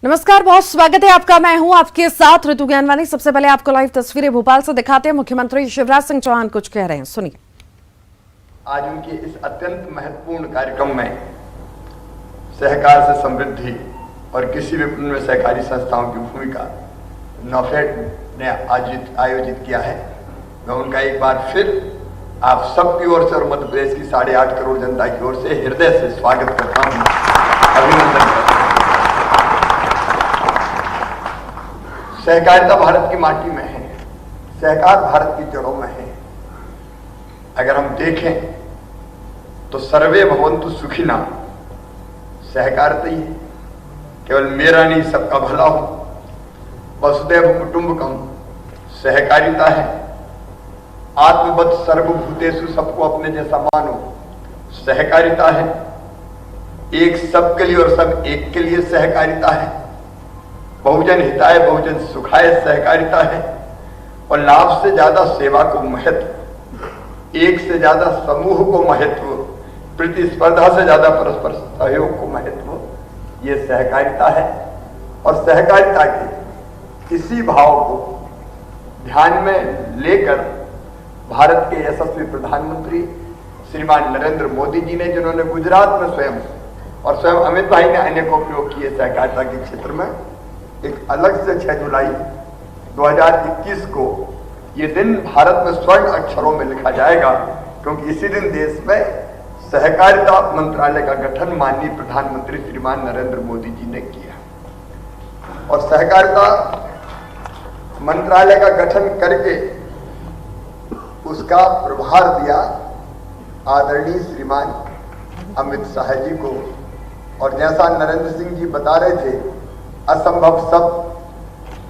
नमस्कार, बहुत स्वागत है आपका। मैं हूं आपके साथ ऋतु ज्ञानवानी। सबसे पहले आपको लाइव तस्वीरें भोपाल से दिखाते हैं। मुख्यमंत्री शिवराज सिंह चौहान कुछ कह रहे हैं, सुनिए। आज उनके इस अत्यंत महत्वपूर्ण कार्यक्रम में सहकार से समृद्धि और किसी भी उनमें सहकारी संस्थाओं की भूमिका नॉफेड ने आयोजित किया है। मैं उनका एक बार फिर आप सबकी ओर से और मध्य प्रदेश की 8.5 करोड़ जनता की ओर से हृदय से स्वागत करता हूँ, अभिनंदन करता हूँ। सहकारिता भारत की माटी में है, सहकार भारत की जड़ों में है। अगर हम देखें तो सर्वे भवन्तु सुखिनः सहकारिता ही है। केवल मेरा नहीं, सबका भला हो। वसुधैव कुटुंबकम सहकारिता है। आत्मवत् सर्वभूतेषु, सबको अपने जैसा मानो, सहकारिता है। एक सबके लिए और सब एक के लिए सहकारिता है। बहुजन हिताय बहुजन सुखाय सहकारिता है। और लाभ से ज्यादा सेवा को महत्व, एक से ज्यादा समूह को महत्व, प्रतिस्पर्धा से ज्यादा परस्पर सहयोग को महत्व, ये सहकारिता है। और सहकारिता के इसी भाव को ध्यान में लेकर भारत के यशस्वी प्रधानमंत्री श्रीमान नरेंद्र मोदी जी ने, जिन्होंने गुजरात में स्वयं अमित भाई ने अनेकों प्रयोग किए सहकारिता के क्षेत्र में, एक अलग से 6 जुलाई 2021 को ये दिन भारत में स्वर्ण अक्षरों में लिखा जाएगा, क्योंकि इसी दिन देश में सहकारिता मंत्रालय का गठन माननीय प्रधानमंत्री श्रीमान नरेंद्र मोदी जी ने किया। और सहकारिता मंत्रालय का गठन करके उसका प्रभार दिया आदरणीय श्रीमान अमित शाह जी को। और जैसा नरेंद्र सिंह जी बता रहे थे, असंभव शब्द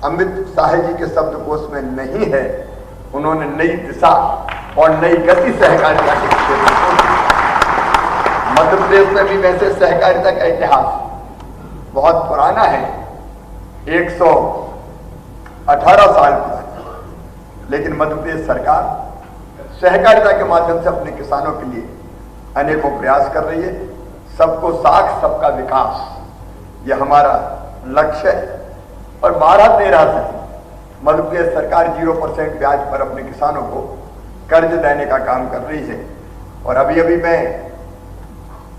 अमित शाह जी के शब्दकोश में नहीं है। उन्होंने नई दिशा और नई गति सहकारिता के क्षेत्र को। मध्य प्रदेश में भी वैसे सहकारिता का इतिहास बहुत पुराना है, 118 साल पुराना। लेकिन मध्य प्रदेश सरकार सहकारिता के माध्यम से अपने किसानों के लिए अनेकों प्रयास कर रही है। सबको साख सबका विकास, यह हमारा लक्ष्य है। और 12-13 से मध्य प्रदेश सरकार 0% ब्याज पर अपने किसानों को कर्ज देने का काम कर रही है। और अभी अभी मैं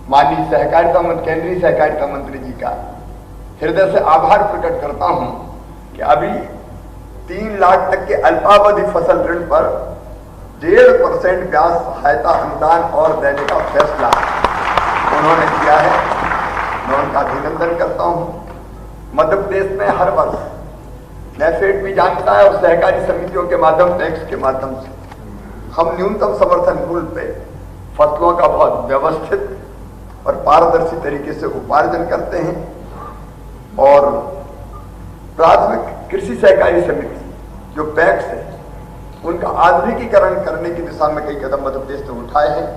माननीय केंद्रीय सहकारिता मंत्री जी का हृदय से आभार प्रकट करता हूं कि अभी 3 लाख तक के अल्पावधि फसल ऋण पर 1.5% ब्याज सहायता अनुदान और देने का फैसला उन्होंने किया है। मैं उनका अभिनंदन करता हूं। मध्य प्रदेश में हर वर्ष नेफेड भी जानता है और सहकारी समितियों के माध्यम, टैक्स के माध्यम से हम न्यूनतम समर्थन मूल्य पे फसलों का बहुत व्यवस्थित और पारदर्शी तरीके से उपार्जन करते हैं। और प्राथमिक कृषि सहकारी समिति जो पैक्स है, उनका आधुनिकीकरण करने की दिशा में कई कदम मध्य प्रदेश ने उठाए हैं।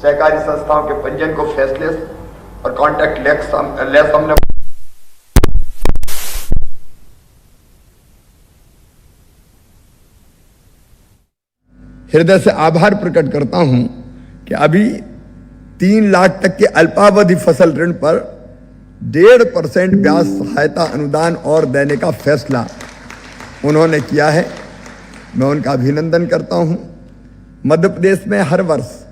सहकारी संस्थाओं के पंजीयन को फेसलेस और कॉन्टैक्ट लेस हमने हृदय से आभार प्रकट करता हूं कि अभी 3 लाख तक के अल्पावधि फसल ऋण पर 1.5% ब्याज सहायता अनुदान और देने का फैसला उन्होंने किया है। मैं उनका अभिनंदन करता हूं। मध्य प्रदेश में हर वर्ष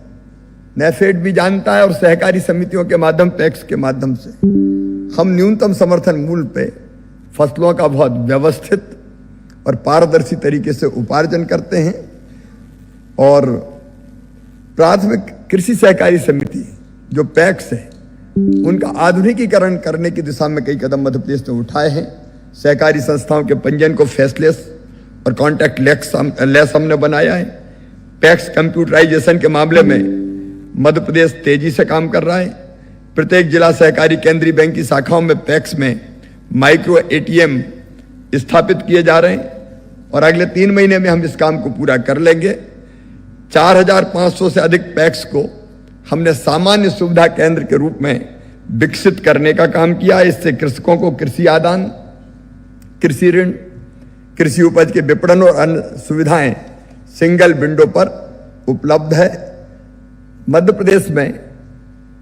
नेफेड भी जानता है और सहकारी समितियों के माध्यम, पैक्स के माध्यम से हम न्यूनतम समर्थन मूल्य पे फसलों का बहुत व्यवस्थित और पारदर्शी तरीके से उपार्जन करते हैं। और प्राथमिक कृषि सहकारी समिति जो पैक्स है, उनका आधुनिकीकरण करने की दिशा में कई कदम मध्य प्रदेश ने उठाए हैं। सहकारी संस्थाओं के पंजीयन को फेसलेस और कॉन्टैक्ट लेस हमने बनाया है। पैक्स कंप्यूटराइजेशन के मामले में मध्य प्रदेश तेजी से काम कर रहा है। प्रत्येक जिला सहकारी केंद्रीय बैंक की शाखाओं में पैक्स में माइक्रो ATM स्थापित किए जा रहे हैं और अगले 3 महीने में हम इस काम को पूरा कर लेंगे। 4500 से अधिक पैक्स को हमने सामान्य सुविधा केंद्र के रूप में विकसित करने का काम किया। इससे कृषकों को कृषि आदान, कृषि ऋण, कृषि उपज के विपणन और अन्य सुविधाएं सिंगल विंडो पर उपलब्ध है। मध्य प्रदेश में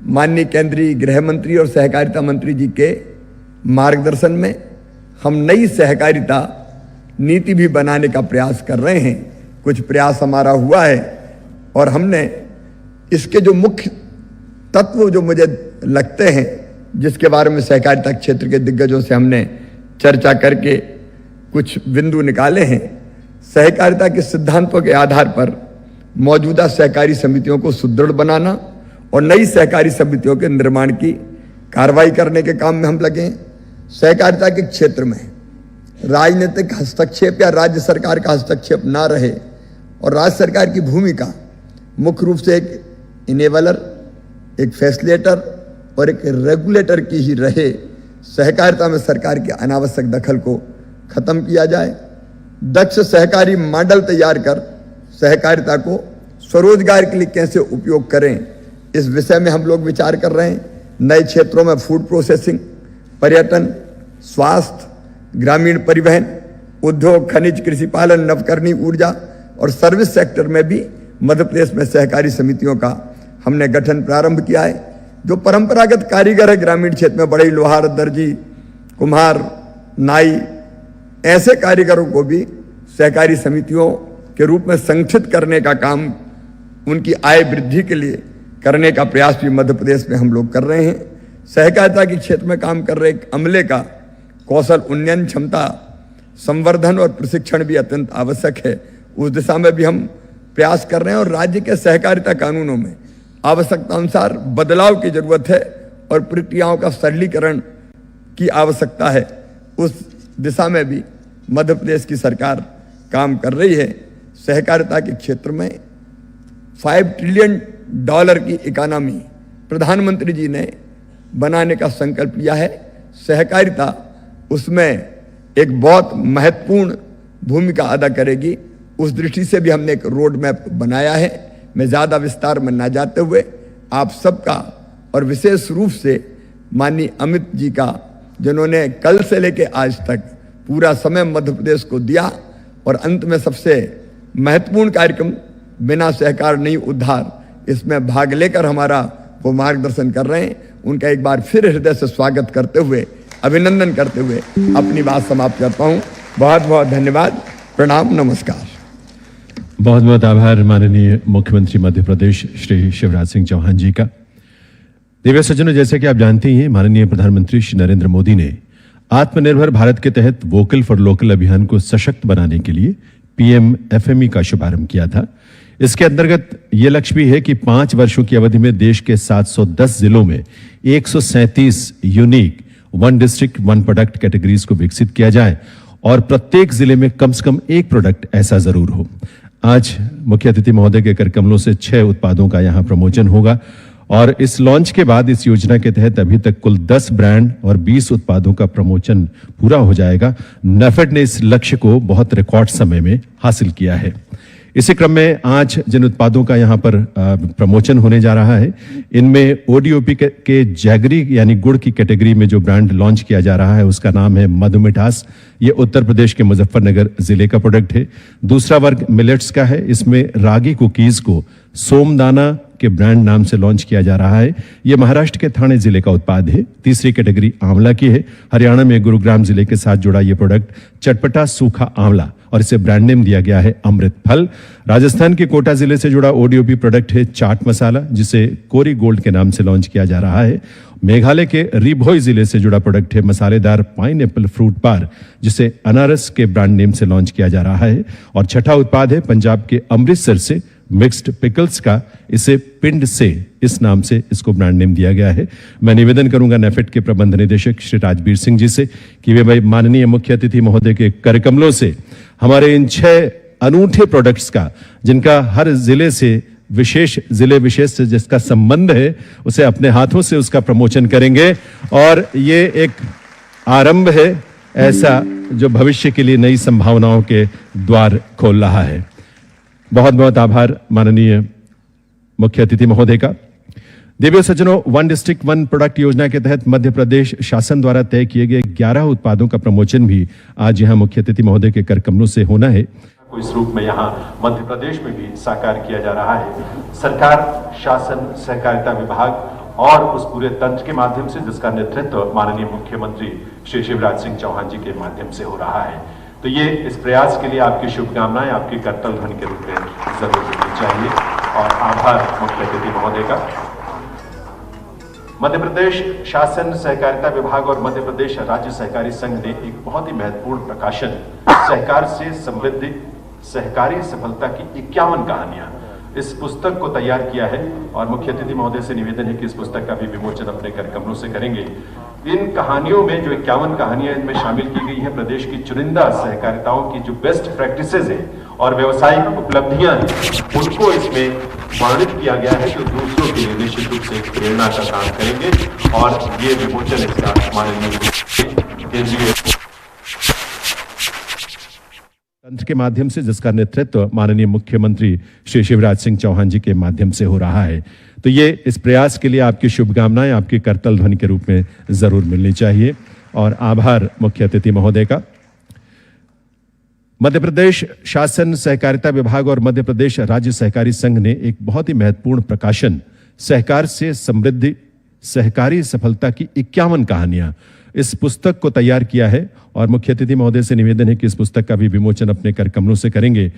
माननीय केंद्रीय गृह मंत्री और सहकारिता मंत्री जी के मार्गदर्शन में हम नई सहकारिता नीति भी बनाने का प्रयास कर रहे हैं। कुछ प्रयास हमारा हुआ है और हमने इसके जो मुख्य तत्व जो मुझे लगते हैं, जिसके बारे में सहकारिता क्षेत्र के दिग्गजों से हमने चर्चा करके कुछ बिंदु निकाले हैं। सहकारिता के सिद्धांतों के आधार पर मौजूदा सहकारी समितियों को सुदृढ़ बनाना और नई सहकारी समितियों के निर्माण की कार्रवाई करने के काम में हम लगे हैं। सहकारिता के क्षेत्र में राजनीतिक हस्तक्षेप या राज्य सरकार का हस्तक्षेप ना रहे और राज्य सरकार की भूमिका मुख्य रूप से एक इनेबलर, एक फैसिलिटेटर और एक रेगुलेटर की ही रहे। सहकारिता में सरकार के अनावश्यक दखल को खत्म किया जाए। दक्ष सहकारी मॉडल तैयार कर सहकारिता को स्वरोजगार के लिए कैसे उपयोग करें, इस विषय में हम लोग विचार कर रहे हैं। नए क्षेत्रों में फूड प्रोसेसिंग, पर्यटन, स्वास्थ्य, ग्रामीण परिवहन, उद्योग, खनिज, कृषि पालन, नवकरणीय ऊर्जा और सर्विस सेक्टर में भी मध्य प्रदेश में सहकारी समितियों का हमने गठन प्रारंभ किया है। जो परंपरागत कारीगर है ग्रामीण क्षेत्र में, बढ़ई, लोहार, दर्जी, कुम्हार, नाई, ऐसे कारीगरों को भी सहकारी समितियों के रूप में संगठित करने का काम, उनकी आय वृद्धि के लिए करने का प्रयास भी मध्य प्रदेश में हम लोग कर रहे हैं। सहकारिता के क्षेत्र में काम कर रहे एक अमले का कौशल उन्नयन, क्षमता संवर्धन और प्रशिक्षण भी अत्यंत आवश्यक है। उस दिशा में भी हम प्रयास कर रहे हैं और राज्य के सहकारिता कानूनों में आवश्यकता अनुसार बदलाव की जरूरत है और प्रक्रियाओं का सरलीकरण की आवश्यकता है। उस दिशा में भी मध्य प्रदेश की सरकार काम कर रही है। सहकारिता के क्षेत्र में $5 ट्रिलियन की इकोनॉमी प्रधानमंत्री जी ने बनाने का संकल्प लिया है। सहकारिता उसमें एक बहुत महत्वपूर्ण भूमिका अदा करेगी। उस दृष्टि से भी हमने एक रोड मैप बनाया है। मैं ज़्यादा विस्तार में ना जाते हुए आप सबका और विशेष रूप से माननीय अमित जी का, जिन्होंने कल से लेकर आज तक पूरा समय मध्य प्रदेश को दिया और अंत में सबसे महत्वपूर्ण कार्यक्रम बिना सहकार नहीं उद्धार, इसमें भाग लेकर हमारा वो मार्गदर्शन कर रहे हैं। उनका एक बार फिर हृदय से स्वागत करते हुए, अभिनंदन करते हुए अपनी बात समाप्त करता हूँ। बहुत बहुत धन्यवाद। प्रणाम, नमस्कार। बहुत बहुत आभार माननीय मुख्यमंत्री मध्य प्रदेश श्री शिवराज सिंह चौहान जी का। दिव्य सज्जनों, जैसे कि आप जानते ही हैं, माननीय प्रधानमंत्री श्री नरेंद्र मोदी ने आत्मनिर्भर भारत के तहत वोकल फॉर लोकल अभियान को सशक्त बनाने के लिए PMFME का शुभारंभ किया था। इसके अंतर्गत यह लक्ष्य भी है कि 5 वर्षों की अवधि में देश के 710 जिलों में 137 unique one district one product categories को विकसित किया जाए और प्रत्येक जिले में कम से कम एक प्रोडक्ट ऐसा जरूर हो। आज मुख्य अतिथि महोदय के करकमलों से 6 उत्पादों का यहां प्रमोशन होगा और इस लॉन्च के बाद इस योजना के तहत अभी तक कुल 10 ब्रांड और 20 उत्पादों का प्रमोशन पूरा हो जाएगा। नेफेड ने इस लक्ष्य को बहुत रिकॉर्ड समय में हासिल किया है। इसी क्रम में आज जिन उत्पादों का यहाँ पर प्रमोशन होने जा रहा है, इनमें ODOP के जैगरी यानी गुड़ की कैटेगरी में जो ब्रांड लॉन्च किया जा रहा है उसका नाम है मधु मिठास। ये उत्तर प्रदेश के मुजफ्फरनगर जिले का प्रोडक्ट है। दूसरा वर्ग मिलेट्स का है। इसमें रागी कुकीज को सोमदाना के ब्रांड नाम से लॉन्च किया जा रहा है। यह महाराष्ट्र के ठाणे जिले का उत्पाद है। तीसरी कैटेगरी आंवला की है। हरियाणा में गुरुग्राम जिले के साथ जुड़ा यह प्रोडक्ट चटपटा सूखा आंवला और इसे ब्रांड नेम दिया गया है अमृत फल। राजस्थान के कोटा जिले से जुड़ा ODOP प्रोडक्ट है चाट मसाला, जिसे कोरी गोल्ड के नाम से लॉन्च किया जा रहा है। मेघालय के रिभोई जिले से जुड़ा प्रोडक्ट है मसालेदार पाइनएप्पल फ्रूट बार, जिसे अनारस के ब्रांड नेम से लॉन्च किया जा रहा है। और छठा उत्पाद है पंजाब के अमृतसर से मिक्स्ड पिकल्स का, इसे पिंड से इस नाम से इसको ब्रांड नेम दिया गया है। मैं निवेदन करूंगा नेफेड के प्रबंध निदेशक श्री राजबीर सिंह जी से कि वे भाई माननीय मुख्य अतिथि महोदय के करकमलों से हमारे इन 6 अनूठे प्रोडक्ट्स का, जिनका हर जिले से जिले विशेष से जिसका संबंध है, उसे अपने हाथों से उसका प्रमोशन करेंगे। और ये एक आरंभ है ऐसा जो भविष्य के लिए नई संभावनाओं के द्वार खोल रहा है। बहुत बहुत आभार माननीय मुख्य अतिथि महोदय का। दिव्य सज्जनों, वन डिस्ट्रिक्ट वन प्रोडक्ट योजना के तहत मध्य प्रदेश शासन द्वारा तय किए गए 11 उत्पादों का प्रमोशन भी आज यहां मुख्य अतिथि महोदय के करकमलों से होना है। इस रूप में यहाँ मध्य प्रदेश में भी साकार किया जा रहा है। सरकार, शासन, सहकारिता विभाग और उस पूरे तंत्र के माध्यम से जिसका नेतृत्व माननीय मुख्यमंत्री श्री शिवराज सिंह चौहान जी के माध्यम से हो रहा है। तो ये इस प्रयास के लिए आपकी शुभकामनाएं आपकी करतल ध्वनि के रूप में जरूर मिलनी चाहिए और आभार मुख्य अतिथि महोदय का। मध्य प्रदेश शासन सहकारिता विभाग और मध्य प्रदेश राज्य सहकारी संघ ने एक बहुत ही महत्वपूर्ण प्रकाशन सहकार से समृद्धि सहकारी सफलता की 51 कहानियां इस पुस्तक को तैयार किया है और मुख्य अतिथि महोदय से निवेदन है कि इस पुस्तक का भी विमोचन अपने कर कमलों से करेंगे। इन कहानियों में जो 51 कहानियां इनमें शामिल की गई है प्रदेश की चुनिंदा सहकारिताओं की जो बेस्ट प्रैक्टिसेज है और व्यवसायिक उपलब्धियां हैं उनको इसमें वर्णित किया गया है जो दूसरों के लिए निश्चित रूप से प्रेरणा का काम करेंगे और ये विमोचन इसका माननीय केंद्रीय तंत्र के माध्यम से जिसका नेतृत्व माननीय मुख्यमंत्री श्री शिवराज सिंह चौहान जी के माध्यम से हो रहा है। तो ये इस प्रयास के लिए आपकी शुभकामनाएं आपकी करतल ध्वनि के रूप में जरूर मिलनी चाहिए और आभार मुख्य अतिथि महोदय का। मध्य प्रदेश शासन सहकारिता विभाग और मध्य प्रदेश राज्य सहकारी संघ ने एक बहुत ही महत्वपूर्ण प्रकाशन सहकार से समृद्धि सहकारी सफलता की 51 कहानियां इस पुस्तक को तैयार किया है और मुख्य अतिथि महोदय से निवेदन है कि इस पुस्तक का भी विमोचन अपने कर कमलों से करेंगे।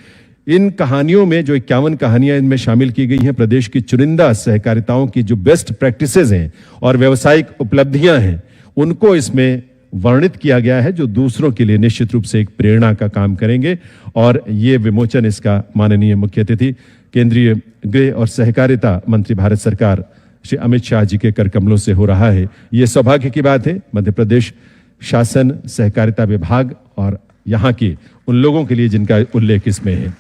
इन कहानियों में जो 51 कहानियां इनमें शामिल की गई हैं प्रदेश की चुनिंदा सहकारिताओं की जो बेस्ट प्रैक्टिसेज हैं और व्यवसायिक उपलब्धियां हैं उनको इसमें वर्णित किया गया है जो दूसरों के लिए निश्चित रूप से एक प्रेरणा का काम करेंगे और ये विमोचन इसका माननीय मुख्य अतिथि केंद्रीय गृह और सहकारिता मंत्री भारत सरकार श्री अमित शाह जी के कर कमलों से हो रहा है। ये सौभाग्य की बात है मध्य प्रदेश शासन सहकारिता विभाग और यहाँ के उन लोगों के लिए जिनका उल्लेख इसमें है।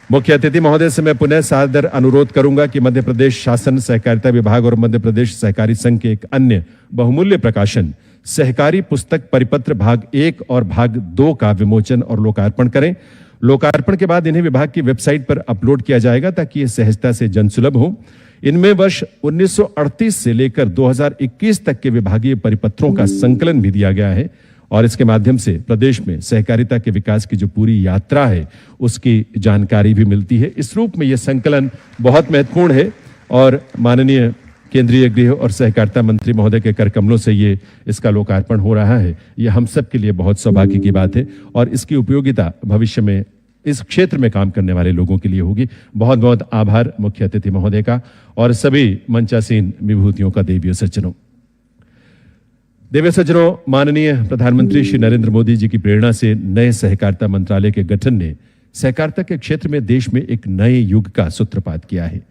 मुख्य अतिथि महोदय से मैं पुनः सादर अनुरोध करूंगा कि मध्य प्रदेश शासन सहकारिता विभाग और मध्य प्रदेश सहकारी संघ के एक अन्य बहुमूल्य प्रकाशन सहकारी पुस्तक परिपत्र भाग 1 और भाग 2 का विमोचन और लोकार्पण करें। लोकार्पण के बाद इन्हें विभाग की वेबसाइट पर अपलोड किया जाएगा ताकि ये सहजता से जनसुलभ हो। इनमें वर्ष 1938 से लेकर 2021 तक के विभागीय परिपत्रों का संकलन भी दिया गया है और इसके माध्यम से प्रदेश में सहकारिता के विकास की जो पूरी यात्रा है उसकी जानकारी भी मिलती है। इस रूप में यह संकलन बहुत महत्वपूर्ण है और माननीय केंद्रीय गृह और सहकारिता मंत्री महोदय के कर कमलों से ये इसका लोकार्पण हो रहा है। ये हम सब के लिए बहुत सौभाग्य की बात है और इसकी उपयोगिता भविष्य में इस क्षेत्र में काम करने वाले लोगों के लिए होगी। बहुत बहुत आभार मुख्य अतिथि महोदय का और सभी मंचासीन विभूतियों का देवीय सज्जनों। देवीय सज्जनों, माननीय प्रधानमंत्री श्री नरेंद्र मोदी जी की प्रेरणा से नए सहकारिता मंत्रालय के गठन ने सहकारिता के क्षेत्र में देश में एक नए युग का सूत्रपात किया है।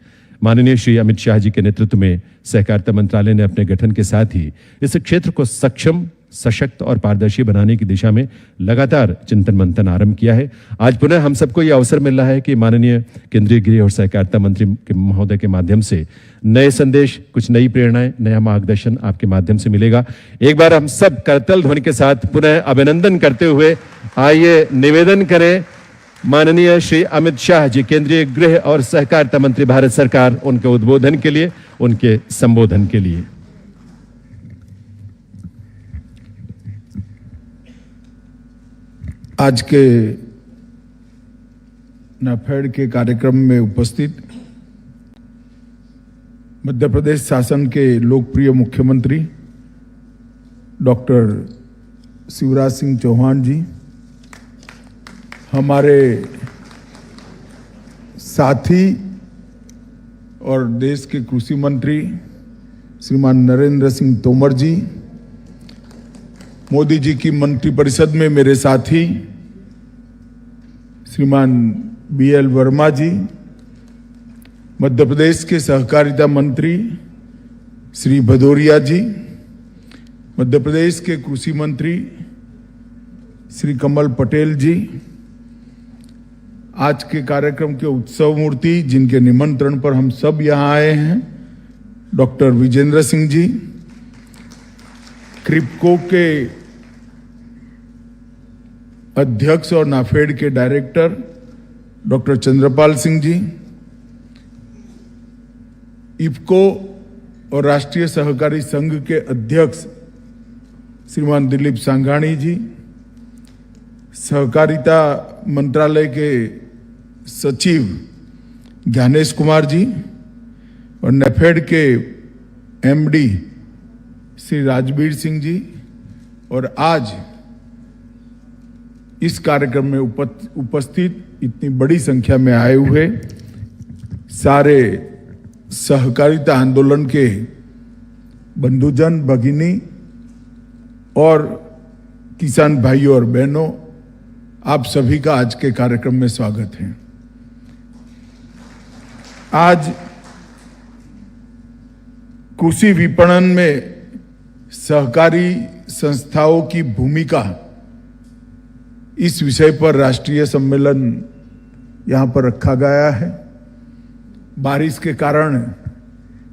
माननीय श्री अमित शाह जी के नेतृत्व में सहकारिता मंत्रालय ने अपने गठन के साथ ही इस क्षेत्र को सक्षम सशक्त और पारदर्शी बनाने की दिशा में लगातार चिंतन मंथन आरंभ किया है। आज पुनः हम सबको यह अवसर मिल रहा है कि माननीय केंद्रीय गृह और सहकारिता मंत्री महोदय के माध्यम से नए संदेश, कुछ नई प्रेरणाएं, नया मार्गदर्शन आपके माध्यम से मिलेगा। एक बार हम सब करतल ध्वनि के साथ पुनः अभिनंदन करते हुए आइए निवेदन करें माननीय श्री अमित शाह जी केंद्रीय गृह और सहकारिता मंत्री भारत सरकार उनके उद्बोधन के लिए, उनके संबोधन के लिए। आज के नाफेड के कार्यक्रम में उपस्थित मध्य प्रदेश शासन के लोकप्रिय मुख्यमंत्री डॉक्टर शिवराज सिंह चौहान जी, हमारे साथी और देश के कृषि मंत्री श्रीमान नरेंद्र सिंह तोमर जी, मोदी जी की मंत्रिपरिषद में मेरे साथी श्रीमान BL वर्मा जी, मध्य प्रदेश के सहकारिता मंत्री श्री भदौरिया जी, मध्य प्रदेश के कृषि मंत्री श्री कमल पटेल जी, आज के कार्यक्रम के उत्सव मूर्ति जिनके निमंत्रण पर हम सब यहाँ आए हैं, डॉक्टर विजेंद्र सिंह जी, क्रिप्को के अध्यक्ष और नाफेड के डायरेक्टर डॉक्टर चंद्रपाल सिंह जी, इफ्को और राष्ट्रीय सहकारी संघ के अध्यक्ष श्रीमान दिलीप सांघानी जी, सहकारिता मंत्रालय के सचिव ज्ञानेश कुमार जी और नेफेड के MD श्री राजबीर सिंह जी, और आज इस कार्यक्रम में उपस्थित इतनी बड़ी संख्या में आए हुए सारे सहकारिता आंदोलन के बंधुजन, भगिनी और किसान भाइयों और बहनों, आप सभी का आज के कार्यक्रम में स्वागत है। आज कृषि विपणन में सहकारी संस्थाओं की भूमिका, इस विषय पर राष्ट्रीय सम्मेलन यहां पर रखा गया है। बारिश के कारण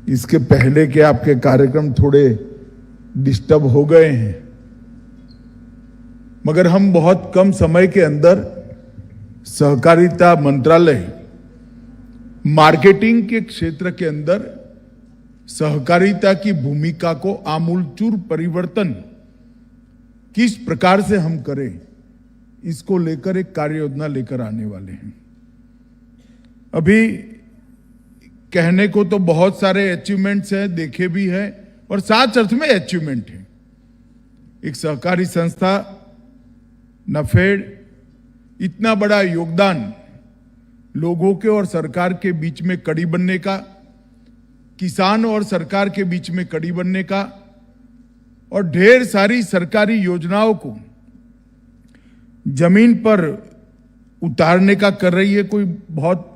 इसके पहले के आपके कार्यक्रम थोड़े डिस्टर्ब हो गए हैं, मगर हम बहुत कम समय के अंदर सहकारिता मंत्रालय मार्केटिंग के क्षेत्र के अंदर सहकारिता की भूमिका को आमूलचूल परिवर्तन किस प्रकार से हम करें, इसको लेकर एक कार्य योजना लेकर आने वाले हैं। अभी कहने को तो बहुत सारे अचीवमेंट्स हैं, देखे भी हैं और साथ अर्थ में अचीवमेंट है। एक सहकारी संस्था नाफेड इतना बड़ा योगदान लोगों के और सरकार के बीच में कड़ी बनने का, किसान और सरकार के बीच में कड़ी बनने का, और ढेर सारी सरकारी योजनाओं को जमीन पर उतारने का कर रही है। कोई बहुत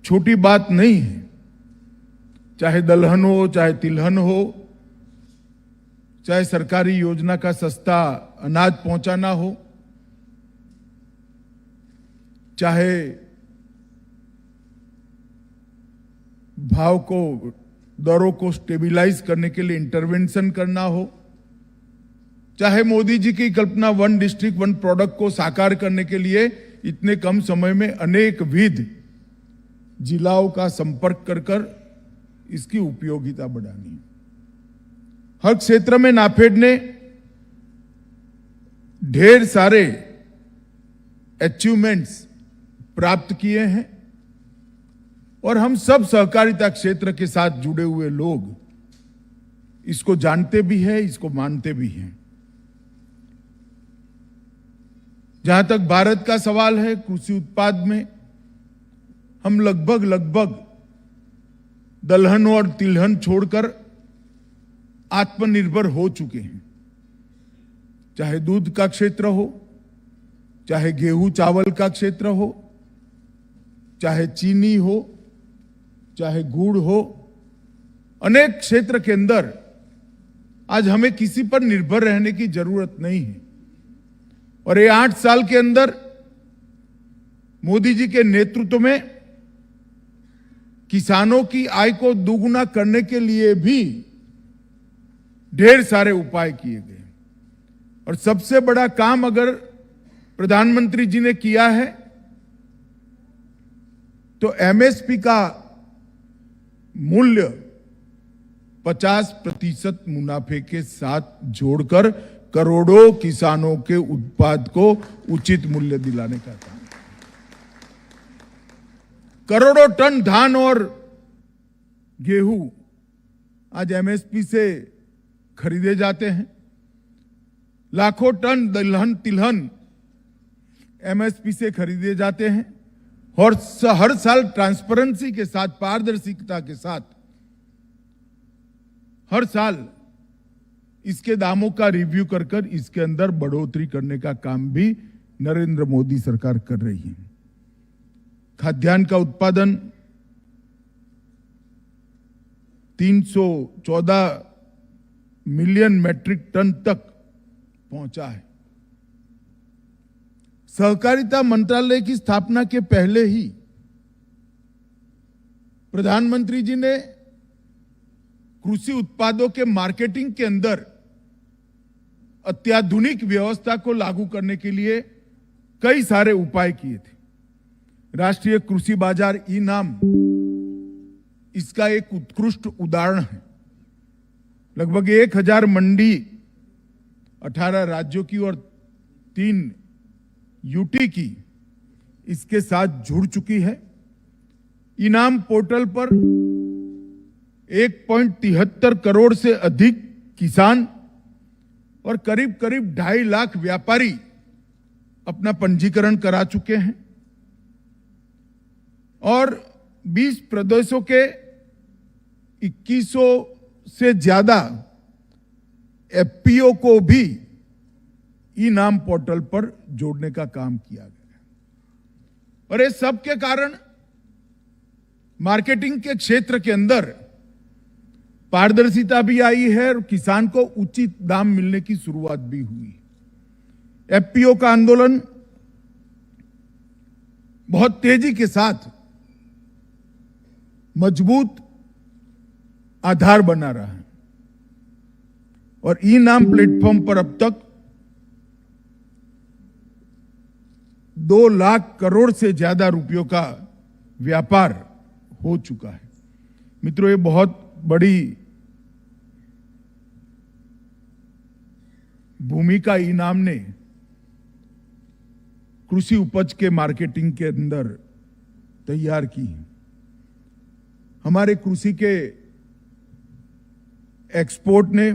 छोटी बात नहीं है। चाहे दलहन हो, चाहे तिलहन हो, चाहे सरकारी योजना का सस्ता अनाज पहुंचाना हो, चाहे भाव को, दरों को स्टेबिलाइज करने के लिए इंटरवेंशन करना हो, चाहे मोदी जी की कल्पना 1 डिस्ट्रिक्ट 1 प्रोडक्ट को साकार करने के लिए इतने कम समय में अनेक विध जिलाओं का संपर्क कर इसकी उपयोगिता बढ़ानी। हर क्षेत्र में नाफेड ने ढेर सारे अचीवमेंट्स प्राप्त किए हैं और हम सब सहकारिता क्षेत्र के साथ जुड़े हुए लोग इसको जानते भी हैं, इसको मानते भी हैं। जहां तक भारत का सवाल है, कृषि उत्पाद में हम लगभग दलहन और तिलहन छोड़कर आत्मनिर्भर हो चुके हैं। चाहे दूध का क्षेत्र हो, चाहे गेहूं चावल का क्षेत्र हो, चाहे चीनी हो, चाहे गुड़ हो, अनेक क्षेत्र के अंदर आज हमें किसी पर निर्भर रहने की जरूरत नहीं है। और ये 8 साल के अंदर मोदी जी के नेतृत्व में किसानों की आय को दोगुना करने के लिए भी ढेर सारे उपाय किए गए। और सबसे बड़ा काम अगर प्रधानमंत्री जी ने किया है तो एमएसपी का मूल्य 50% मुनाफे के साथ जोड़कर करोड़ों किसानों के उत्पाद को उचित मूल्य दिलाने का काम। करोड़ों टन धान और गेहूं आज एमएसपी से खरीदे जाते हैं। लाखों टन दलहन तिलहन एमएसपी से खरीदे जाते हैं और हर साल ट्रांसपेरेंसी के साथ, पारदर्शिता के साथ हर साल इसके दामों का रिव्यू कर इसके अंदर बढ़ोतरी करने का काम भी नरेंद्र मोदी सरकार कर रही है। खाद्यान्न का उत्पादन 314 मिलियन मैट्रिक टन तक पहुंचा है। सहकारिता मंत्रालय की स्थापना के पहले ही प्रधानमंत्री जी ने कृषि उत्पादों के मार्केटिंग के अंदर अत्याधुनिक व्यवस्था को लागू करने के लिए कई सारे उपाय किए थे। राष्ट्रीय कृषि बाजार ई-नाम इसका एक उत्कृष्ट उदाहरण है। लगभग 1000 मंडी 18 राज्यों की और 3 यूटी की इसके साथ जुड़ चुकी है। इनाम पोर्टल पर 1.73 करोड़ से अधिक किसान और करीब करीब 2.5 लाख व्यापारी अपना पंजीकरण करा चुके हैं और 20 प्रदेशों के 2100 से ज्यादा एफपीओ को भी ई नाम पोर्टल पर जोड़ने का काम किया गया और इस सब के कारण मार्केटिंग के क्षेत्र के अंदर पारदर्शिता भी आई है और किसान को उचित दाम मिलने की शुरुआत भी हुई। एफपीओ का आंदोलन बहुत तेजी के साथ मजबूत आधार बना रहा है और ई नाम प्लेटफॉर्म पर अब तक 2 लाख करोड़ से ज्यादा रुपयों का व्यापार हो चुका है। मित्रों, ये बहुत बड़ी भूमिका ई नाम ने कृषि उपज के मार्केटिंग के अंदर तैयार की है। हमारे कृषि के एक्सपोर्ट ने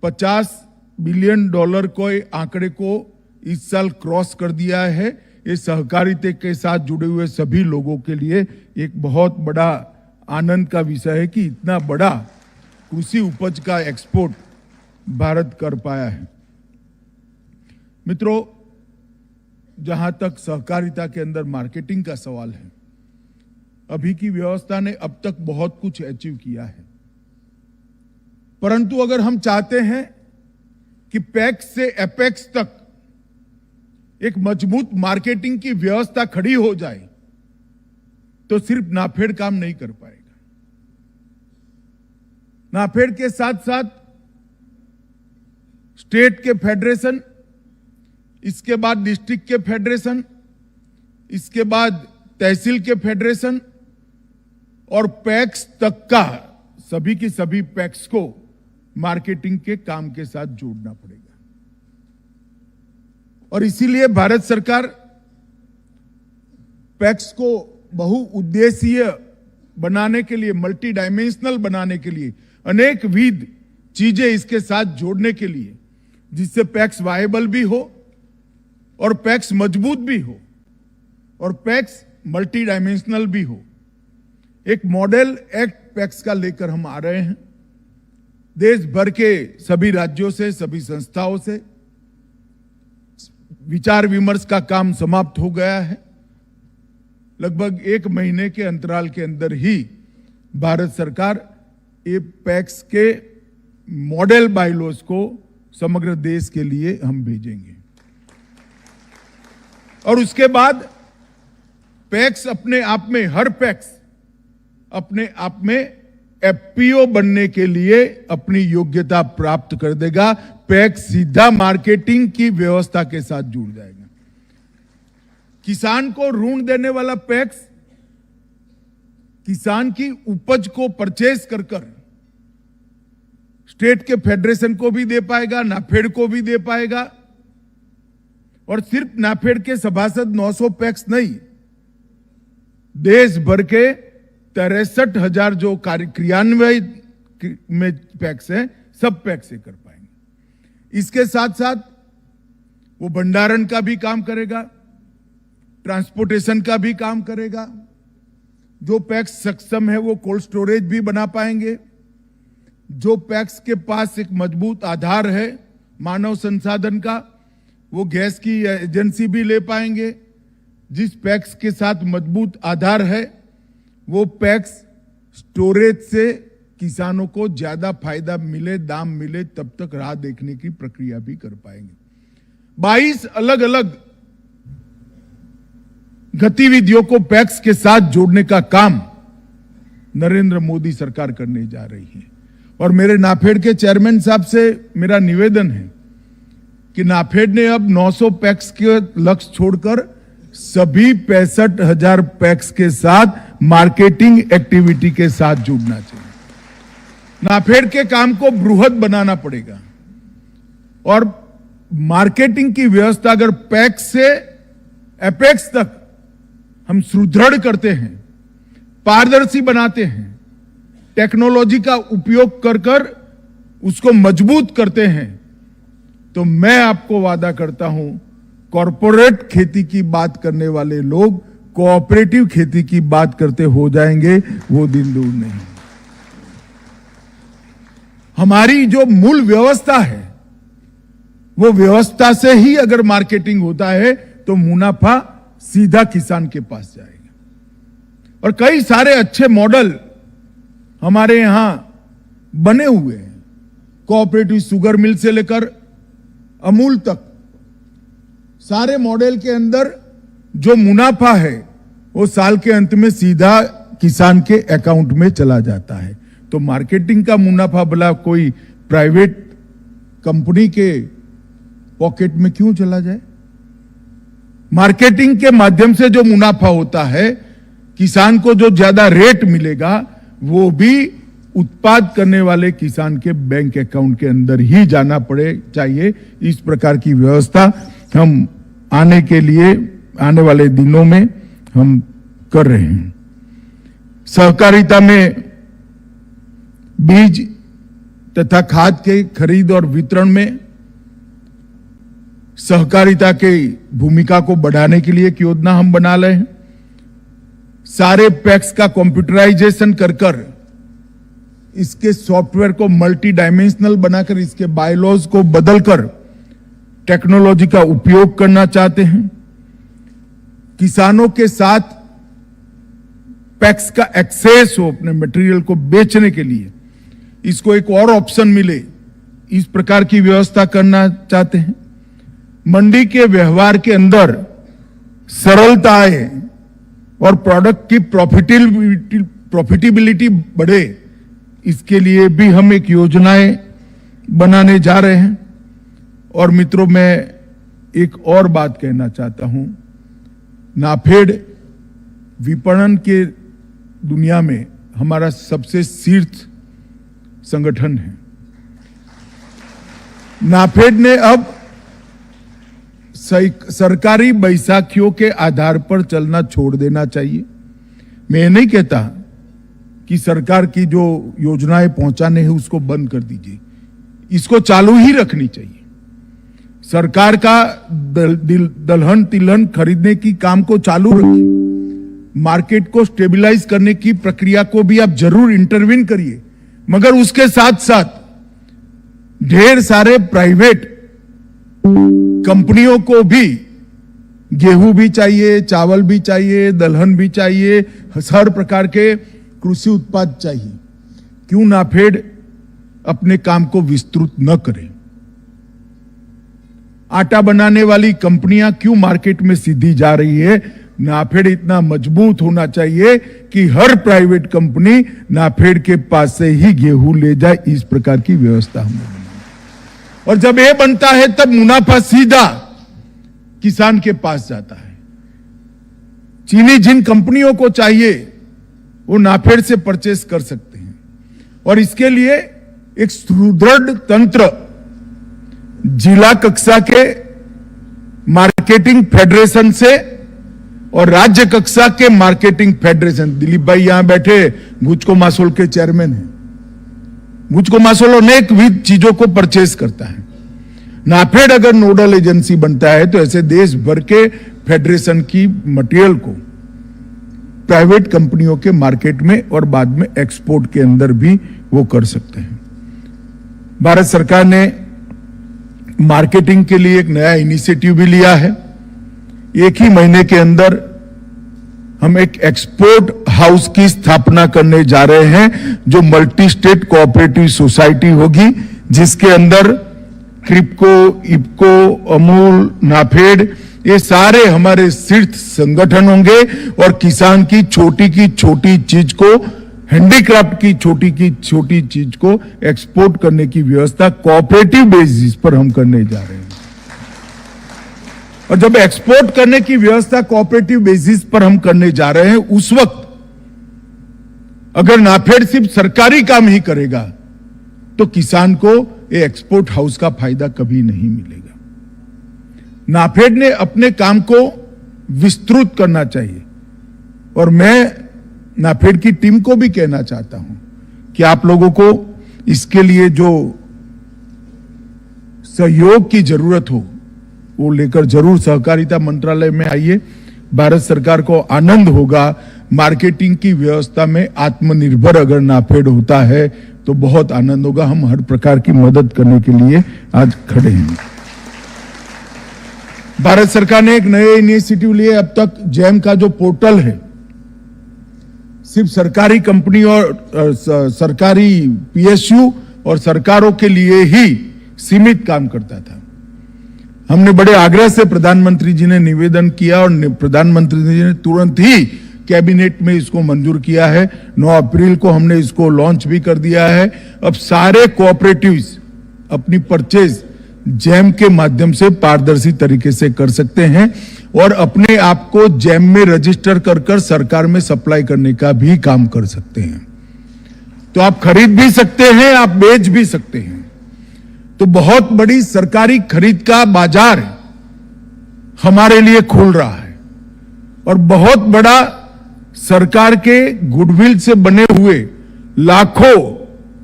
$50 बिलियन के आंकड़े को इस साल क्रॉस कर दिया है। ये सहकारिता के साथ जुड़े हुए सभी लोगों के लिए एक बहुत बड़ा आनंद का विषय है कि इतना बड़ा कृषि उपज का एक्सपोर्ट भारत कर पाया है। मित्रों, जहां तक सहकारिता के अंदर मार्केटिंग का सवाल है, अभी की व्यवस्था ने अब तक बहुत कुछ अचीव किया है, परंतु अगर हम चाहते हैं कि पैक्स से एपेक्स तक एक मजबूत मार्केटिंग की व्यवस्था खड़ी हो जाए तो सिर्फ नाफेड काम नहीं कर पाएगा। नाफेड के साथ साथ स्टेट के फेडरेशन, इसके बाद डिस्ट्रिक्ट के फेडरेशन, इसके बाद तहसील के फेडरेशन और पैक्स तक का सभी की सभी पैक्स को मार्केटिंग के काम के साथ जोड़ना पड़ेगा। और इसीलिए भारत सरकार पैक्स को बहुउद्देशीय बनाने के लिए, मल्टी डायमेंशनल बनाने के लिए, अनेक विध चीजें इसके साथ जोड़ने के लिए, जिससे पैक्स वायबल भी हो और पैक्स मजबूत भी हो और पैक्स मल्टी डायमेंशनल भी हो, एक मॉडल एक्ट पैक्स का लेकर हम आ रहे हैं। देश भर के सभी राज्यों से, सभी संस्थाओं से विचार विमर्श का काम समाप्त हो गया है। लगभग 1 महीने के अंतराल के अंदर ही भारत सरकार ये पैक्स के मॉडल बायलॉज को समग्र देश के लिए हम भेजेंगे और उसके बाद पैक्स अपने आप में, हर पैक्स अपने आप में एफपीओ बनने के लिए अपनी योग्यता प्राप्त कर देगा। पैक्स सीधा मार्केटिंग की व्यवस्था के साथ जुड़ जाएगा। किसान को ऋण देने वाला पैक्स किसान की उपज को परचेज कर स्टेट के फेडरेशन को भी दे पाएगा, नाफेड को भी दे पाएगा और सिर्फ नाफेड के सभासद 900 पैक्स नहीं, देश भर के 63,000 जो क्रियान्वयन में पैक्स है, सब पैक्स से कर पाएंगे। इसके साथ साथ वो भंडारण का भी काम करेगा, ट्रांसपोर्टेशन का भी काम करेगा। जो पैक्स सक्षम है वो कोल्ड स्टोरेज भी बना पाएंगे। जो पैक्स के पास एक मजबूत आधार है मानव संसाधन का, वो गैस की एजेंसी भी ले पाएंगे। जिस पैक्स के साथ मजबूत आधार है वो पैक्स स्टोरेज से किसानों को ज्यादा फायदा मिले, दाम मिले, तब तक राह देखने की प्रक्रिया भी कर पाएंगे। 22 अलग अलग गतिविधियों को पैक्स के साथ जोड़ने का काम नरेंद्र मोदी सरकार करने जा रही है और मेरे नाफेड के चेयरमैन साहब से मेरा निवेदन है कि नाफेड ने अब 900 पैक्स के लक्ष्य छोड़कर सभी 65,000 पैक्स के साथ मार्केटिंग एक्टिविटी के साथ जुड़ना चाहिए। नाफेड के काम को बृहद बनाना पड़ेगा और मार्केटिंग की व्यवस्था अगर पैक्स से एपेक्स तक हम सुदृढ़ करते हैं, पारदर्शी बनाते हैं, टेक्नोलॉजी का उपयोग कर उसको मजबूत करते हैं, तो मैं आपको वादा करता हूं, कॉरपोरेट खेती की बात करने वाले लोग कोऑपरेटिव खेती की बात करते हो जाएंगे, वो दिन दूर नहीं। हमारी जो मूल व्यवस्था है, वो व्यवस्था से ही अगर मार्केटिंग होता है तो मुनाफा सीधा किसान के पास जाएगा। और कई सारे अच्छे मॉडल हमारे यहां बने हुए हैं, कोऑपरेटिव शुगर मिल से लेकर अमूल तक। सारे मॉडल के अंदर जो मुनाफा है वो साल के अंत में सीधा किसान के अकाउंट में चला जाता है। तो मार्केटिंग का मुनाफा भला कोई प्राइवेट कंपनी के पॉकेट में क्यों चला जाए? मार्केटिंग के माध्यम से जो मुनाफा होता है, किसान को जो ज्यादा रेट मिलेगा, वो भी उत्पाद करने वाले किसान के बैंक अकाउंट के अंदर ही जाना पड़े चाहिए। इस प्रकार की व्यवस्था हम आने वाले दिनों में हम कर रहे हैं। सहकारिता में बीज तथा खाद के खरीद और वितरण में सहकारिता की भूमिका को बढ़ाने के लिए एक योजना हम बना रहे हैं। सारे पैक्स का कंप्यूटराइजेशन कर इसके सॉफ्टवेयर को मल्टी डायमेंशनल बनाकर इसके बायलॉज को बदलकर टेक्नोलॉजी का उपयोग करना चाहते हैं। किसानों के साथ पैक्स का एक्सेस हो अपने मटेरियल को बेचने के लिए, इसको एक और ऑप्शन मिले, इस प्रकार की व्यवस्था करना चाहते हैं। मंडी के व्यवहार के अंदर सरलता आए और प्रोडक्ट की प्रॉफिटेबिलिटी बढ़े, इसके लिए भी हम एक योजनाएं बनाने जा रहे हैं। और मित्रों, मैं एक और बात कहना चाहता हूं, नाफेड विपणन के दुनिया में हमारा सबसे शीर्ष संगठन है। नाफेड ने अब सरकारी बैसाखियों के आधार पर चलना छोड़ देना चाहिए। मैं ये नहीं कहता कि सरकार की जो योजनाएं पहुंचाने हैं उसको बंद कर दीजिए, इसको चालू ही रखनी चाहिए। सरकार का दलहन तिलहन खरीदने की काम को चालू रखिए, मार्केट को स्टेबलाइज करने की प्रक्रिया को भी आप जरूर इंटरवीन करिए, मगर उसके साथ साथ ढेर सारे प्राइवेट कंपनियों को भी गेहूं भी चाहिए, चावल भी चाहिए, दलहन भी चाहिए, हर प्रकार के कृषि उत्पाद चाहिए। क्यों नाफेड अपने काम को विस्तृत न करे? आटा बनाने वाली कंपनियां क्यों मार्केट में सीधी जा रही है? नाफेड इतना मजबूत होना चाहिए कि हर प्राइवेट कंपनी नाफेड के पास से ही गेहूं ले जाए, इस प्रकार की व्यवस्था हमने बनाई। और जब ये बनता है तब मुनाफा सीधा किसान के पास जाता है। चीनी जिन कंपनियों को चाहिए वो नाफेड से परचेस कर सकते हैं, और इसके लिए एक सुदृढ़ तंत्र जिला कक्षा के मार्केटिंग फेडरेशन से और राज्य कक्षा के मार्केटिंग फेडरेशन, दिलीप भाई यहां बैठे गुजको मासोल के चेयरमैन हैं। गुजको मासोल अनेक विध चीजों को परचेस करता है। नाफेड अगर नोडल एजेंसी बनता है तो ऐसे देश भर के फेडरेशन की मटेरियल को प्राइवेट कंपनियों के मार्केट में और बाद में एक्सपोर्ट के अंदर भी वो कर सकते हैं। भारत सरकार ने मार्केटिंग के लिए एक नया इनिशिएटिव भी लिया है। एक ही महीने के अंदर हम एक एक्सपोर्ट हाउस की स्थापना करने जा रहे हैं, जो मल्टी स्टेट कोऑपरेटिव सोसाइटी होगी, जिसके अंदर क्रिप्को, इप्को, अमूल, नाफेड, ये सारे हमारे शीर्ष संगठन होंगे और किसान की छोटी चीज को, हैंडीक्राफ्ट की छोटी चीज को एक्सपोर्ट करने की व्यवस्था कोऑपरेटिव बेसिस पर हम करने जा रहे हैं। और जब एक्सपोर्ट करने की व्यवस्था कोऑपरेटिव बेसिस पर हम करने जा रहे हैं, उस वक्त अगर नाफेड सिर्फ सरकारी काम ही करेगा तो किसान को ये एक्सपोर्ट हाउस का फायदा कभी नहीं मिलेगा। नाफेड ने अपने काम को विस्तृत करना चाहिए, और मैं नाफेड की टीम को भी कहना चाहता हूं कि आप लोगों को इसके लिए जो सहयोग की जरूरत हो वो लेकर जरूर सहकारिता मंत्रालय में आइए। भारत सरकार को आनंद होगा। मार्केटिंग की व्यवस्था में आत्मनिर्भर अगर नाफेड होता है तो बहुत आनंद होगा। हम हर प्रकार की मदद करने के लिए आज खड़े हैं। भारत सरकार ने एक नए इनिशिएटिव लिए। अब तक जैम का जो पोर्टल है सिर्फ सरकारी कंपनी और सरकारी पीएसयू और सरकारों के लिए ही सीमित काम करता था। हमने बड़े आग्रह से प्रधानमंत्री जी ने निवेदन किया और प्रधानमंत्री जी ने तुरंत ही कैबिनेट में इसको मंजूर किया है। 9 अप्रैल को हमने इसको लॉन्च भी कर दिया है। अब सारे कोऑपरेटिव्स अपनी परचेज जैम के माध्यम से पारदर्शी तरीके से कर सकते हैं और अपने आप को जैम में रजिस्टर कर सरकार में सप्लाई करने का भी काम कर सकते हैं। तो आप खरीद भी सकते हैं, आप बेच भी सकते हैं। तो बहुत बड़ी सरकारी खरीद का बाजार हमारे लिए खुल रहा है और बहुत बड़ा सरकार के गुडविल से बने हुए लाखों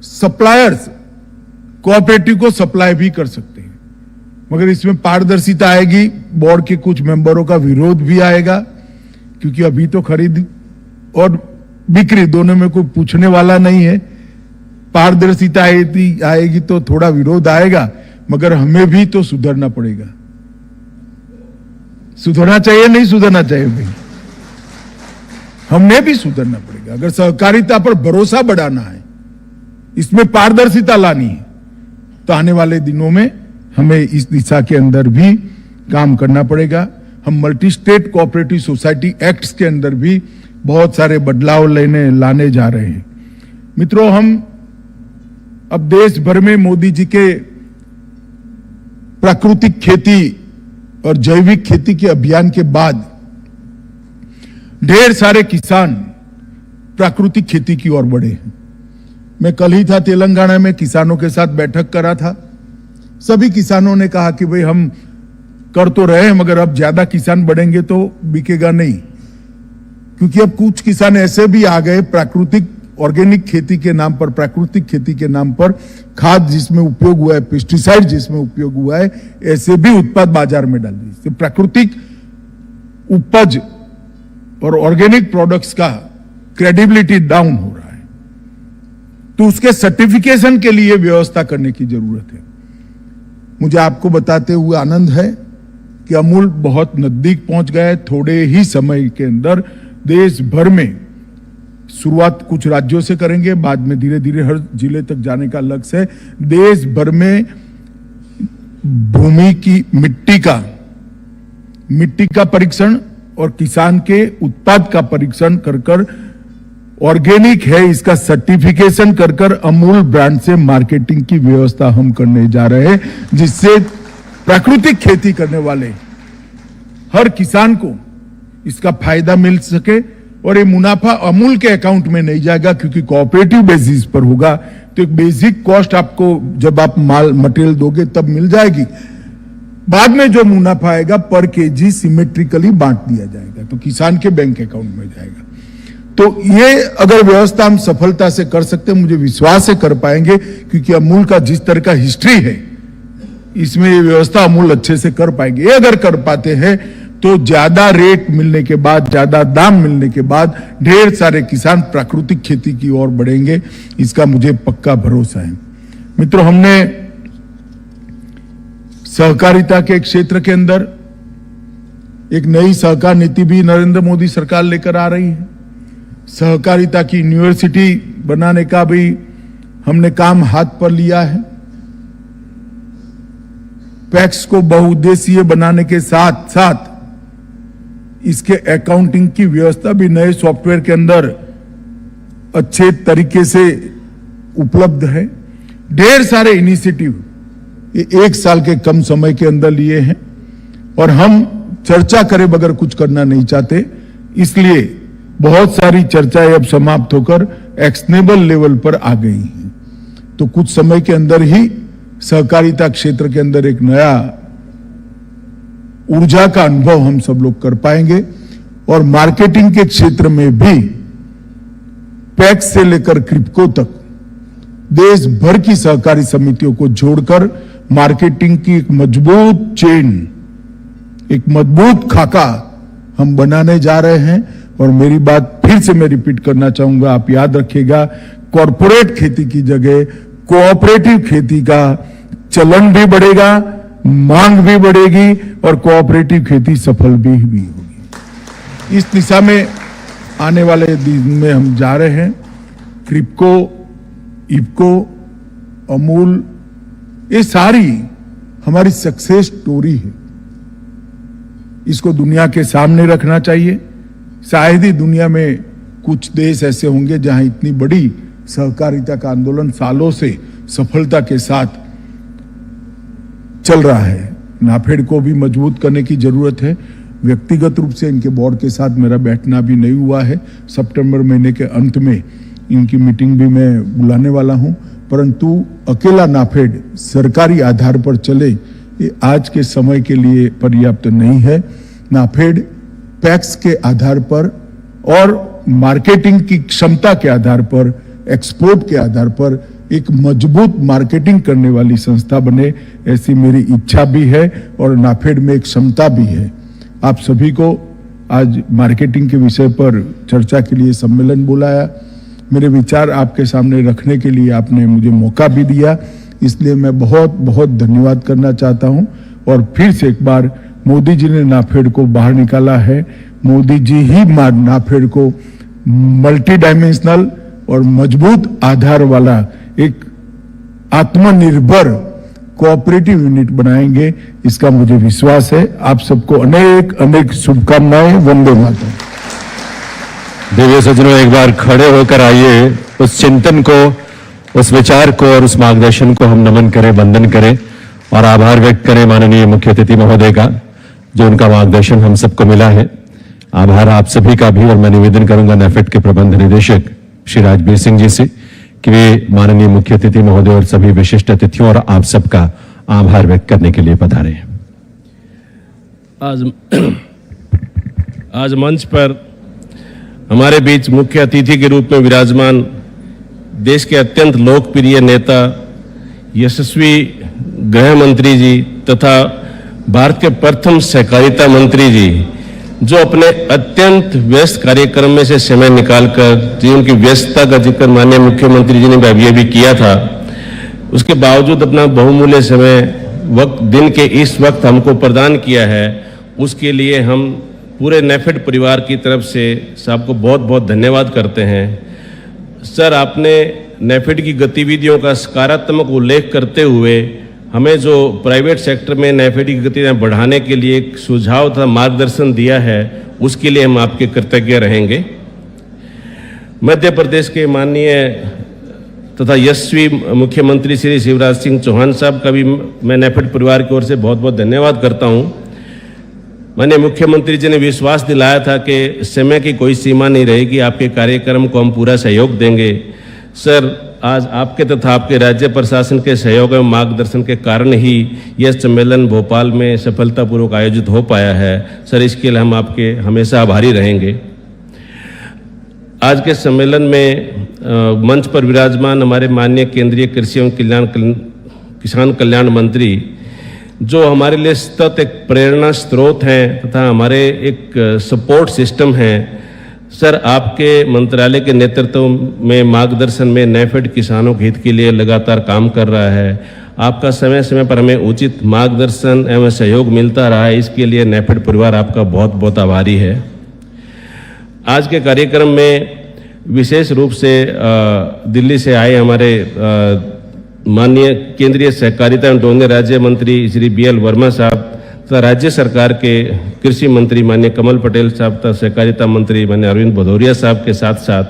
सप्लायर्स कोऑपरेटिव को सप्लाई भी कर सकते हैं। मगर इसमें पारदर्शिता आएगी, बोर्ड के कुछ मेंबरों का विरोध भी आएगा क्योंकि अभी तो खरीद और बिक्री दोनों में कोई पूछने वाला नहीं है। पारदर्शिता आएगी तो थोड़ा विरोध आएगा, मगर हमें भी तो सुधरना पड़ेगा। सुधरना चाहिए, नहीं सुधरना चाहिए भाई, हमने भी सुधरना पड़ेगा। अगर सहकारिता पर भरोसा बढ़ाना है, इसमें पारदर्शिता लानी है, तो आने वाले दिनों में हमें इस दिशा के अंदर भी काम करना पड़ेगा। हम multi state cooperative society acts के अंदर भी बहुत सारे बदलाव लाने जा रहे हैं। मित्रों, हम अब देश भर में मोदी जी के प्राकृतिक खेती और जैविक खेती के अभियान के बाद ढेर सारे किसान प्राकृतिक खेती की ओर बढ़े हैं। मैं कल ही था तेलंगाना में, किसानों के साथ बैठक करा था। सभी किसानों ने कहा कि भाई हम कर तो रहे हैं, मगर अब ज्यादा किसान बढ़ेंगे तो बिकेगा नहीं, क्योंकि अब कुछ किसान ऐसे भी आ गए प्राकृतिक ऑर्गेनिक खेती के नाम पर, प्राकृतिक खेती के नाम पर खाद जिसमें उपयोग हुआ है, पेस्टिसाइड जिसमें उपयोग हुआ है, ऐसे भी उत्पाद बाजार में डाल दिए। तो प्राकृतिक उपज और ऑर्गेनिक प्रोडक्ट्स का क्रेडिबिलिटी डाउन हो रहा है। तो उसके सर्टिफिकेशन के लिए व्यवस्था करने की जरूरत है। मुझे आपको बताते हुए आनंद है कि अमूल बहुत नजदीक पहुंच गया है। थोड़े ही समय के अंदर देश भर में शुरुआत कुछ राज्यों से करेंगे, बाद में धीरे धीरे हर जिले तक जाने का लक्ष्य है। देश भर में भूमि की मिट्टी का परीक्षण और किसान के उत्पाद का परीक्षण कर ऑर्गेनिक है इसका सर्टिफिकेशन कर अमूल ब्रांड से मार्केटिंग की व्यवस्था हम करने जा रहे हैं, जिससे प्राकृतिक खेती करने वाले हर किसान को इसका फायदा मिल सके और ये मुनाफा अमूल के अकाउंट में नहीं जाएगा, क्योंकि कोऑपरेटिव बेसिस पर होगा। तो एक बेसिक कॉस्ट आपको जब आप माल मटेरियल दोगे तब मिल जाएगी। बाद में जो मुनाफा आएगा पर केजी सिमेट्रिकली बांट दिया जाएगा, तो किसान के बैंक अकाउंट में जाएगा। तो ये अगर व्यवस्था हम सफलता से कर सकते हैं, मुझे विश्वास से कर पाएंगे, क्योंकि अमूल का जिस तरह का हिस्ट्री है इसमें ये व्यवस्था अमूल अच्छे से कर पाएंगे। ये अगर कर पाते हैं तो ज्यादा रेट मिलने के बाद, ज्यादा दाम मिलने के बाद ढेर सारे किसान प्राकृतिक खेती की ओर बढ़ेंगे, इसका मुझे पक्का भरोसा है। मित्रों, हमने सहकारिता के क्षेत्र के अंदर एक नई सहकार नीति भी नरेंद्र मोदी सरकार लेकर आ रही है। सहकारिता की यूनिवर्सिटी बनाने का भी हमने काम हाथ पर लिया है। पैक्स को बहुउद्देशीय बनाने के साथ साथ इसके अकाउंटिंग की व्यवस्था भी नए सॉफ्टवेयर के अंदर अच्छे तरीके से उपलब्ध है। ढेर सारे इनिशिएटिव ये 1 साल के कम समय के अंदर लिए हैं और हम चर्चा करे बगैर कुछ करना नहीं चाहते, इसलिए बहुत सारी चर्चाएं अब समाप्त होकर एक्शनेबल लेवल पर आ गई हैं। तो कुछ समय के अंदर ही सहकारिता क्षेत्र के अंदर एक नया ऊर्जा का अनुभव हम सब लोग कर पाएंगे और मार्केटिंग के क्षेत्र में भी पैक्स से लेकर क्रिप्को तक देश भर की सहकारी समितियों को जोड़कर मार्केटिंग की एक मजबूत चेन, एक मजबूत खाका हम बनाने जा रहे हैं। और मेरी बात फिर से मैं रिपीट करना चाहूंगा, आप याद रखिएगा, कॉरपोरेट खेती की जगह कोऑपरेटिव खेती का चलन भी बढ़ेगा, मांग भी बढ़ेगी और कोऑपरेटिव खेती सफल भी होगी। इस दिशा में आने वाले दिन में हम जा रहे हैं। क्रिप्को, इफको, अमूल, ये सारी हमारी सक्सेस स्टोरी है। इसको दुनिया के सामने रखना चाहिए। शायद ही दुनिया में कुछ देश ऐसे होंगे जहां इतनी बड़ी सहकारिता का आंदोलन सालों से सफलता के साथ चल रहा है। नाफेड को भी मजबूत करने की जरूरत है। व्यक्तिगत रूप से इनके बोर्ड के साथ मेरा बैठना भी नहीं हुआ है। सितंबर महीने के अंत में इनकी मीटिंग भी मैं बुलाने वाला हूं, परंतु अकेला नाफेड सरकारी आधार पर चले ये आज के समय के लिए पर्याप्त नहीं है। नाफेड पैक्स के आधार पर और मार्केटिंग की क्षमता के आधार पर, एक्सपोर्ट के आधार पर एक मजबूत मार्केटिंग करने वाली संस्था बने, ऐसी मेरी इच्छा भी है और नाफेड में एक क्षमता भी है। आप सभी को आज मार्केटिंग के विषय पर चर्चा के लिए सम्मेलन बुलाया। मेरे विचार आपके सामने रखने के लिए आपने मुझे मौका भी दिया, इसलिए मैं बहुत बहुत धन्यवाद करना चाहता हूं। और फिर से एक बार, मोदी जी ने नाफेड को बाहर निकाला है। मोदी जी ही नाफेड को मल्टी डायमेंशनल और मजबूत आधार वाला एक आत्मनिर्भर कोऑपरेटिव यूनिट बनाएंगे, इसका मुझे विश्वास है। आप सबको अनेक अनेक शुभकामनाएं। वंदे मातरम। देवी सज्जनों, एक बार खड़े होकर आइए, उस चिंतन को, उस विचार को और उस मार्गदर्शन को हम नमन करें, वंदन करें और आभार व्यक्त करें माननीय मुख्य अतिथि महोदय का, जो उनका मार्गदर्शन हम सबको मिला है। आभार आप सभी का भी। और मैं निवेदन करूंगा नाफेड के प्रबंध निदेशक श्री राजबीर सिंह जी से कि वे माननीय मुख्य अतिथि महोदय और सभी विशिष्ट अतिथियों और आप सबका आभार व्यक्त करने के लिए पधारे। आज मंच पर हमारे बीच मुख्य अतिथि के रूप में विराजमान देश के अत्यंत लोकप्रिय नेता, यशस्वी गृह मंत्री जी तथा भारत के प्रथम सहकारिता मंत्री जी, जो अपने अत्यंत व्यस्त कार्यक्रम में से समय निकालकर, जी उनकी व्यस्तता का जिक्र माननीय मुख्यमंत्री जी ने अभी भी किया था, उसके बावजूद अपना बहुमूल्य समय दिन के इस वक्त हमको प्रदान किया है, उसके लिए हम पूरे नाफेड परिवार की तरफ से सबको बहुत बहुत धन्यवाद करते हैं। सर, आपने नाफेड की गतिविधियों का सकारात्मक उल्लेख करते हुए हमें जो प्राइवेट सेक्टर में नाफेड की गतिविधियां बढ़ाने के लिए एक सुझाव तथा मार्गदर्शन दिया है, उसके लिए हम आपके कृतज्ञ रहेंगे। मध्य प्रदेश के माननीय तथा यशस्वी मुख्यमंत्री श्री शिवराज सिंह चौहान साहब का भी मैं नाफेड परिवार की ओर से बहुत बहुत धन्यवाद करता हूं। माननीय मुख्यमंत्री जी ने विश्वास दिलाया था कि समय की कोई सीमा नहीं रहेगी, आपके कार्यक्रम को हम पूरा सहयोग देंगे। सर, आज आपके तथा आपके राज्य प्रशासन के सहयोग एवं मार्गदर्शन के कारण ही यह सम्मेलन भोपाल में सफलतापूर्वक आयोजित हो पाया है। सर, इसके लिए हम आपके हमेशा आभारी रहेंगे। आज के सम्मेलन में मंच पर विराजमान हमारे माननीय केंद्रीय कृषि एवं किसान कल्याण मंत्री, जो हमारे लिए सतत एक प्रेरणा स्रोत हैं तथा हमारे एक सपोर्ट सिस्टम हैं। सर, आपके मंत्रालय के नेतृत्व में मार्गदर्शन में नाफेड किसानों के हित के लिए लगातार काम कर रहा है। आपका समय समय पर हमें उचित मार्गदर्शन एवं सहयोग मिलता रहा है, इसके लिए नाफेड परिवार आपका बहुत बहुत आभारी है। आज के कार्यक्रम में विशेष रूप से दिल्ली से आए हमारे माननीय केंद्रीय सहकारिता एवं डोंगे राज्य मंत्री श्री BL वर्मा साहब तथा राज्य सरकार के कृषि मंत्री माननीय कमल पटेल साहब तथा सहकारिता मंत्री माननीय अरविंद भदौरिया साहब के साथ साथ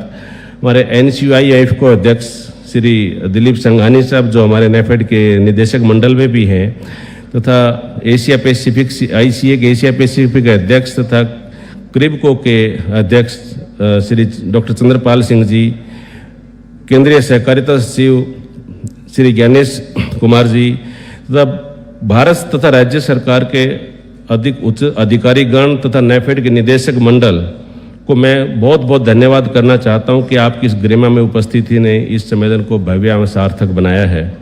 हमारे NCUIF को अध्यक्ष श्री दिलीप संघानी साहब, जो हमारे नाफेड के निदेशक मंडल में भी हैं, तथा एशिया पैसिफिक ICA के एशिया पैसिफिक के अध्यक्ष तथा क्रिबको के अध्यक्ष श्री डॉक्टर चंद्रपाल सिंह जी, केंद्रीय सहकारिता सचिव श्री ज्ञानेश कुमार जी तथा भारत तथा राज्य सरकार के अधिक उच्च अधिकारीगण तथा नाफेड के निदेशक मंडल को मैं बहुत बहुत धन्यवाद करना चाहता हूं कि आपकी इस गरिमा में उपस्थिति ने इस सम्मेलन को भव्य एवं सार्थक बनाया है।